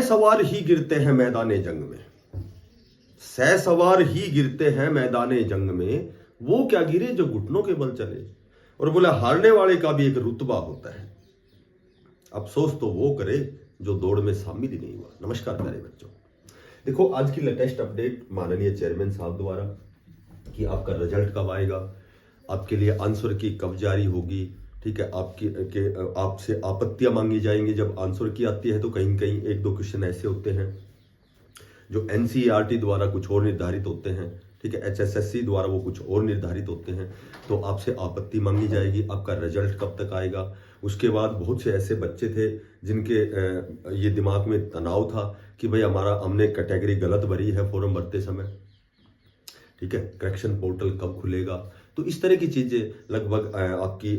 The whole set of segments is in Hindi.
सवार ही गिरते हैं मैदाने जंग में, सवार ही गिरते हैं मैदाने जंग में, वो क्या गिरे जो घुटनों के बल चले। और बोला हारने वाले का भी एक रुतबा होता है, अफसोस तो वो करे जो दौड़ में शामिल ही नहीं हुआ। नमस्कार प्यारे बच्चों, देखो आज की लेटेस्ट अपडेट माननीय चेयरमैन साहब द्वारा कि आपका रिजल्ट कब आएगा, आपके लिए आंसर की कब जारी होगी, ठीक है। आपसे आपत्तियां मांगी जाएंगी। जब आंसर की आती है तो कहीं कहीं एक दो क्वेश्चन ऐसे होते हैं जो एनसीईआरटी द्वारा कुछ और निर्धारित होते हैं, ठीक है, एचएसएससी द्वारा वो कुछ और निर्धारित होते हैं। तो आपसे आपत्ति मांगी जाएगी, आपका रिजल्ट कब तक आएगा। उसके बाद बहुत से ऐसे बच्चे थे जिनके ये दिमाग में तनाव था कि भाई हमने कैटेगरी गलत भरी है फॉर्म भरते समय, ठीक है, करेक्शन पोर्टल कब खुलेगा। तो इस तरह की चीजें लगभग आपकी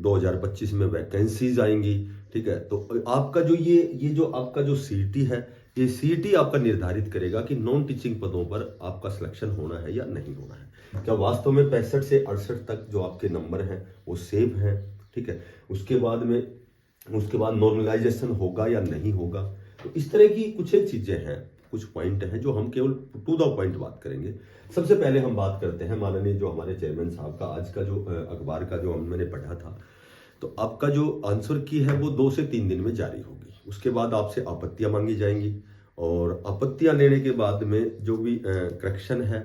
2025 में वैकेंसीज आएंगी, ठीक है। तो आपका जो ये जो आपका जो सीईटी है, ये सीईटी आपका निर्धारित करेगा कि नॉन टीचिंग पदों पर आपका सिलेक्शन होना है या नहीं होना है। क्या वास्तव में 65 से 68 तक जो आपके नंबर हैं वो सेव हैं, ठीक है। उसके बाद नॉर्मलाइजेशन होगा या नहीं होगा। तो इस तरह की कुछ एक चीजें हैं, कुछ पॉइंट हैं जो हम केवल टू द पॉइंट बात करेंगे। सबसे पहले हम बात करते हैं माननीय जो हमारे चेयरमैन साहब का आज का जो अखबार का जो मैंने पढ़ा था, तो आपका जो आंसर की है वो 2 से 3 दिन में जारी होगी। उसके बाद आपसे आपत्तियां मांगी जाएंगी और आपत्तियां लेने के बाद में जो भी करेक्शन है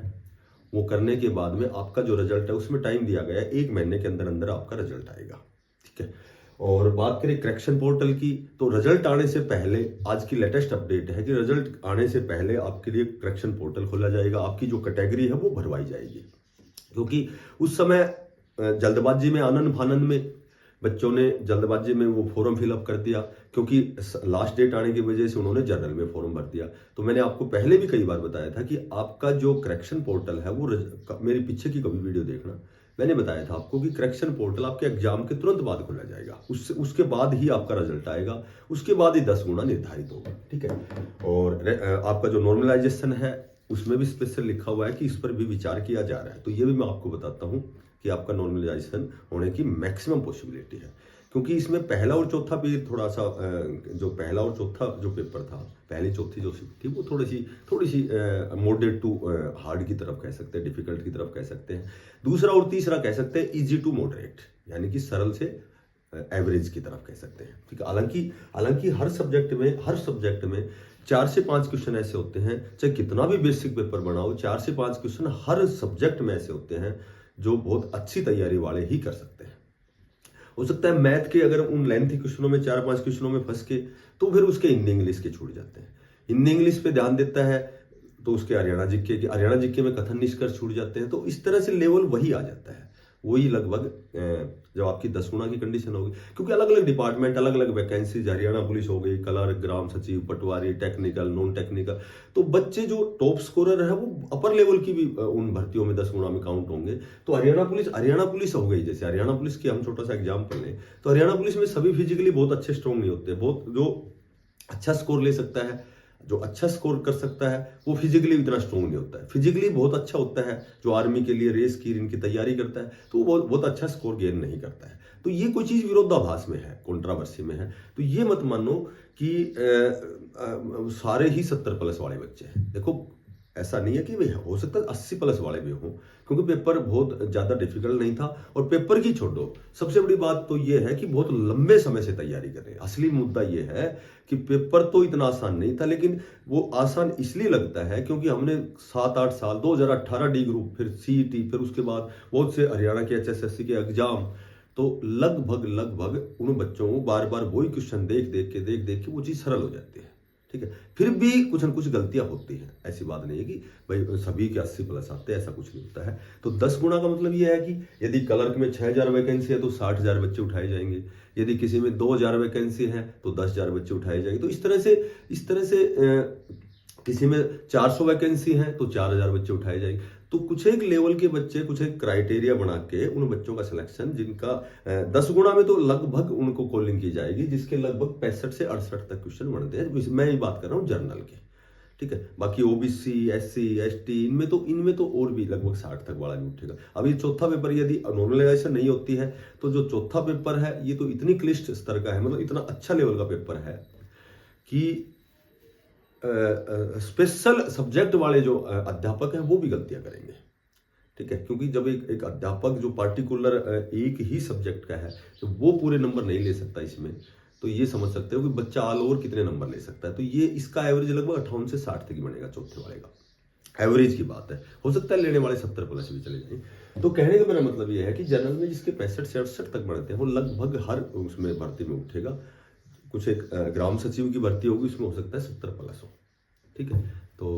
वो करने के बाद में आपका जो रिजल्ट है उसमें टाइम दिया गया है, 1 महीने के अंदर अंदर आपका रिजल्ट आएगा, ठीक है। और बात करें करेक्शन पोर्टल की, तो रिजल्ट आने से पहले आज की लेटेस्ट अपडेट है कि रिजल्ट आने से पहले आपके लिए करेक्शन पोर्टल खोला जाएगा, आपकी जो कैटेगरी है वो भरवाई जाएगी। क्योंकि उस समय जल्दबाजी में, आनंद फानंद में बच्चों ने जल्दबाजी में वो फॉर्म फिलअप कर दिया, क्योंकि लास्ट डेट आने की वजह से उन्होंने जनरल में फॉर्म भर दिया। तो मैंने आपको पहले भी कई बार बताया था कि आपका जो करेक्शन पोर्टल है वो, मेरी पीछे की कभी वीडियो देखना, मैंने बताया था आपको कि करेक्शन पोर्टल आपके एग्जाम के तुरंत बाद खोला जाएगा, उसके बाद ही आपका रिजल्ट आएगा, उसके बाद ही 10 गुना निर्धारित होगा, ठीक है। और आपका जो नॉर्मलाइजेशन है उसमें भी स्पेशल लिखा हुआ है कि इस पर भी विचार किया जा रहा है। तो ये भी मैं आपको बताता हूँ कि आपका नॉर्मलाइजेशन होने की मैक्सिमम पॉसिबिलिटी है, क्योंकि इसमें पहला और चौथा भी थोड़ा सा जो पहला और चौथा जो पेपर था, पहली चौथी जो शिफ्ट थी वो थोड़ी सी मॉडरेट टू हार्ड की तरफ कह सकते हैं, डिफिकल्ट की तरफ कह सकते हैं। दूसरा और तीसरा कह सकते हैं इजी टू मॉडरेट, यानी कि सरल से एवरेज की तरफ कह सकते हैं, ठीक है। हालांकि हर सब्जेक्ट में 4 से 5 क्वेश्चन ऐसे होते हैं, चाहे कितना भी बेसिक पेपर बनाओ, 4 से 5 क्वेश्चन हर सब्जेक्ट में ऐसे होते हैं जो बहुत अच्छी तैयारी वाले ही कर सकते हैं। हो सकता है मैथ के अगर उन लेंथी क्वेश्चनों में 4-5 क्वेश्चनों में फंस के, तो फिर उसके हिंदी इंग्लिश के छूट जाते हैं। हिंदी इंग्लिश पे ध्यान देता है तो उसके हरियाणा जीके में कथन निष्कर्ष छूट जाते हैं। तो इस तरह से लेवल वही आ जाता है, वही लगभग जब आपकी 10 गुना की कंडीशन होगी, क्योंकि अलग अलग डिपार्टमेंट, अलग अलग वैकेंसीज, हरियाणा पुलिस हो गई, क्लर्क, ग्राम सचिव, पटवारी, टेक्निकल, नॉन टेक्निकल। तो बच्चे जो टॉप स्कोरर है वो अपर लेवल की भी उन भर्तियों में 10 गुना में काउंट होंगे। तो हरियाणा पुलिस हो गई, जैसे हरियाणा पुलिस की हम छोटा सा एग्जाम्पल लें, तो हरियाणा पुलिस में सभी फिजिकली बहुत अच्छे स्ट्रॉन्ग नहीं होते। बहुत जो अच्छा स्कोर ले सकता है, जो अच्छा स्कोर कर सकता है, वो फिजिकली इतना स्ट्रॉन्ग नहीं होता है। फिजिकली बहुत अच्छा होता है जो आर्मी के लिए रेस की इनकी तैयारी करता है, तो वो बहुत अच्छा स्कोर गेन नहीं करता है। तो ये कोई चीज विरोधाभास में है, कंट्रोवर्सी में है। तो ये मत मानो कि सारे ही 70+ वाले बच्चे हैं। देखो ऐसा नहीं है कि भाई, हो सकता है 80+ वाले भी हों, क्योंकि पेपर बहुत ज्यादा डिफिकल्ट नहीं था। और पेपर की छोड़ो, सबसे बड़ी बात तो ये है कि बहुत लंबे समय से तैयारी कर रहे हैं। असली मुद्दा ये है कि पेपर तो इतना आसान नहीं था, लेकिन वो आसान इसलिए लगता है क्योंकि हमने 7-8 साल, 2018 डी ग्रुप, फिर सीईटी, फिर उसके बाद बहुत से हरियाणा के एचएसएससी के एग्जाम, तो लगभग उन बच्चों को बार बार वही क्वेश्चन देख देख के वो चीज सरल हो जाती है, ठीक है। फिर भी कुछ न कुछ गलतियां होती हैं, ऐसी बात नहीं है कि भाई सभी के 80+ आते हैं, ऐसा कुछ नहीं होता है। तो 10 गुना का मतलब यह है कि यदि क्लर्क में 6000 वैकेंसी है तो 60,000 बच्चे उठाए जाएंगे, यदि किसी में 2000 वैकेंसी है तो 10,000 बच्चे उठाए जाएंगे। तो इस तरह से किसी में 400 वैकेंसी है तो 4000 बच्चे उठाए जाएंगे। तो कुछ एक लेवल के बच्चे, कुछ एक क्राइटेरिया बना के उन बच्चों का सिलेक्शन, जिनका 10 गुना में तो लगभग उनको कॉलिंग की जाएगी, जिसके लगभग 65 से 68 तक क्वेश्चन बनते हैं। मैं ही बात कर रहा हूँ जर्नल के, ठीक है। बाकी ओबीसी, एससी, एसटी, इनमें तो और भी लगभग 60 तक वाला भी उठेगा। अब ये चौथा पेपर यदि नॉर्मलाइजेशन नहीं होती है तो जो चौथा पेपर है ये तो इतनी क्लिष्ट स्तर का है, मतलब इतना अच्छा लेवल का पेपर है कि स्पेशल सब्जेक्ट वाले जो अध्यापक हैं वो भी गलतियां करेंगे, ठीक है। क्योंकि जब एक अध्यापक जो पार्टिकुलर एक ही सब्जेक्ट का है तो वो पूरे नंबर नहीं ले सकता इसमें, तो ये समझ सकते हो कि बच्चा ऑल ओवर कितने नंबर ले सकता है। तो ये इसका एवरेज लगभग 58 से 60 तक ही बनेगा चौथे वाले का, एवरेज की बात है। हो सकता है लेने वाले 70 प्लस भी चले जाए। तो कहने का मेरा मतलब ये है कि जनरल में जिसके 65-67 तक बढ़ते हैं वो लगभग हर उसमें भर्ती में उठेगा। कुछ एक ग्राम सचिव की भर्ती होगी उसमें हो सकता है 70 प्लस हो, ठीक है। तो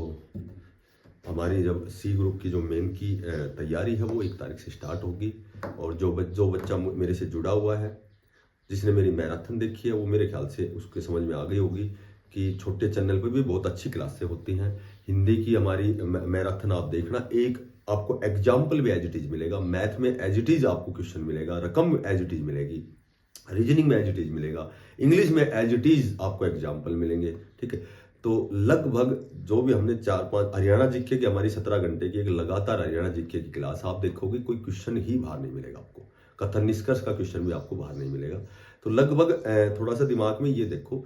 हमारी जब सी ग्रुप की जो मेन की तैयारी है वो 1 तारीख से स्टार्ट होगी। और जो बच्चा मेरे से जुड़ा हुआ है, जिसने मेरी मैराथन देखी है, वो मेरे ख्याल से उसके समझ में आ गई होगी कि छोटे चैनल पे भी बहुत अच्छी क्लासें होती हैं। हिंदी की हमारी मैराथन आप देखना, एक आपको एग्जाम्पल भी एज इट इज मिलेगा, मैथ में एज इट इज आपको क्वेश्चन मिलेगा, रकम एज इट इज मिलेगी, रीजनिंग में एज इट इज मिलेगा, इंग्लिश में एज इट इज आपको एग्जाम्पल मिलेंगे, ठीक है। तो लगभग जो भी हमने 4-5 हरियाणा जीके की हमारी 17 घंटे की एक लगातार हरियाणा जीके की क्लास आप देखोगे, कोई क्वेश्चन ही बाहर नहीं मिलेगा आपको, कथन निष्कर्ष का क्वेश्चन भी आपको बाहर नहीं मिलेगा। तो लगभग थोड़ा सा दिमाग में ये देखो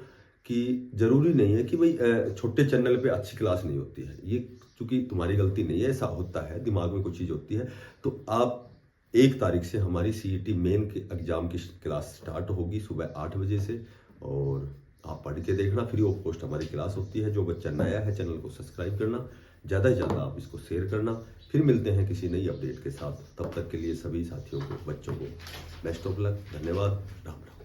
कि जरूरी नहीं है कि भाई छोटे चैनल पे अच्छी क्लास नहीं होती है, ये चूंकि तुम्हारी गलती नहीं है, ऐसा होता है, दिमाग में कुछ चीज होती है। तो आप 1 तारीख से हमारी सीईटी मेन के एग्जाम की क्लास स्टार्ट होगी सुबह 8 बजे से, और आप पढ़ के देखना, फ्री ऑफ कॉस्ट हमारी क्लास होती है। जो बच्चा नया है चैनल को सब्सक्राइब करना, ज़्यादा से ज़्यादा आप इसको शेयर करना। फिर मिलते हैं किसी नई अपडेट के साथ, तब तक के लिए सभी साथियों को, बच्चों को बेस्ट ऑफ लक, धन्यवाद, राम राम।